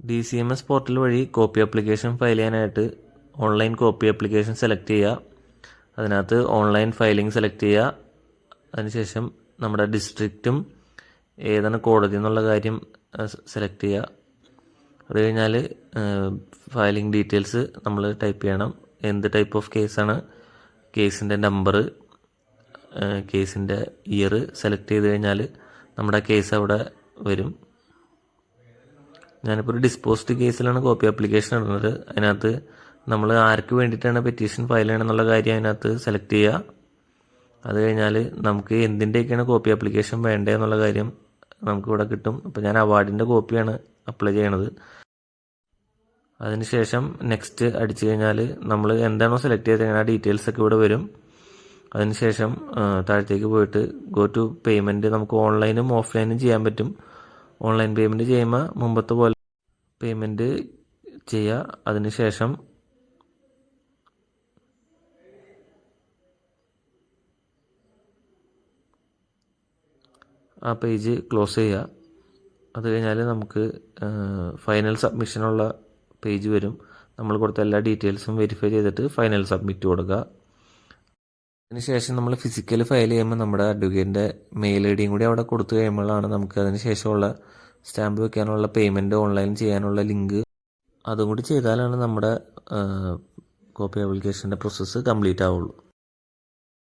DCMS portal വഴി copy application file ചെയ്യാനായിട്ട് online copy application select ചെയ്യുക. അതിനകത്ത് ഓൺലൈൻ ഫയലിംഗ് സെലക്ട് ചെയ്യുക. അതിനുശേഷം നമ്മുടെ ഡിസ്ട്രിക്റ്റും ഏതാണ് കോടതി എന്നുള്ള കാര്യം സെലക്ട് ചെയ്യുക. അത് കഴിഞ്ഞാൽ ഫയലിംഗ് ഡീറ്റെയിൽസ് നമ്മൾ ടൈപ്പ് ചെയ്യണം. എന്ത് ടൈപ്പ് ഓഫ് കേസാണ്, കേസിൻ്റെ നമ്പർ, കേസിൻ്റെ ഇയർ സെലക്ട് ചെയ്ത് കഴിഞ്ഞാൽ നമ്മുടെ കേസ് അവിടെ വരും. ഞാനിപ്പോൾ ഒരു ഡിസ്പോസ്ഡ് കേസിലാണ് കോപ്പി ആപ്ലിക്കേഷൻ ഇടുന്നത്. അതിനകത്ത് നമ്മൾ ആർക്ക് വേണ്ടിയിട്ടാണ് പെറ്റീഷൻ ഫയൽ ചെയ്യണമെന്നുള്ള കാര്യം അതിനകത്ത് സെലക്ട് ചെയ്യുക. അത് കഴിഞ്ഞാൽ നമുക്ക് എന്തിൻ്റെയൊക്കെയാണ് കോപ്പി ആപ്ലിക്കേഷൻ വേണ്ടതെന്നുള്ള കാര്യം നമുക്കിവിടെ കിട്ടും. അപ്പോൾ ഞാൻ അവാർഡിൻ്റെ കോപ്പിയാണ് അപ്ലൈ ചെയ്യണത്. അതിനുശേഷം നെക്സ്റ്റ് അടിച്ചു കഴിഞ്ഞാൽ നമ്മൾ എന്താണോ സെലക്ട് ചെയ്തത് ആ ഡീറ്റെയിൽസ് ഒക്കെ ഇവിടെ വരും. അതിനുശേഷം താഴത്തേക്ക് പോയിട്ട് ഗോ ടു പേയ്മെൻറ്റ് നമുക്ക് ഓൺലൈനും ഓഫ്ലൈനും ചെയ്യാൻ പറ്റും. ഓൺലൈൻ പേയ്മെൻറ്റ് ചെയ്യുമ്പോൾ മുമ്പത്തെ പോലെ പേയ്മെൻറ്റ് ചെയ്യുക. അതിനുശേഷം ആ പേജ് ക്ലോസ് ചെയ്യുക. അത് കഴിഞ്ഞാൽ നമുക്ക് ഫൈനൽ സബ്മിഷനുള്ള പേജ് വരും. നമ്മൾ കൊടുത്ത എല്ലാ ഡീറ്റെയിൽസും വെരിഫൈ ചെയ്തിട്ട് ഫൈനൽ സബ്മിറ്റ് കൊടുക്കുക. അതിനുശേഷം നമ്മൾ ഫിസിക്കൽ ഫയൽ ചെയ്യുമ്പോൾ നമ്മുടെ അഡ്വക്കേറ്റിൻ്റെ മെയിൽ ഐ ഡിയും കൂടി അവിടെ കൊടുത്തു കഴിയുമ്പോഴാണ് നമുക്ക് അതിന് ശേഷമുള്ള സ്റ്റാമ്പ് വെക്കാനുള്ള പേയ്മെൻറ്റ് ഓൺലൈൻ ചെയ്യാനുള്ള ലിങ്ക് അതും കൂടി ചെയ്താലാണ് നമ്മുടെ കോപ്പി ആപ്ലിക്കേഷൻ്റെ പ്രോസസ്സ് കംപ്ലീറ്റ് ആവുള്ളൂ.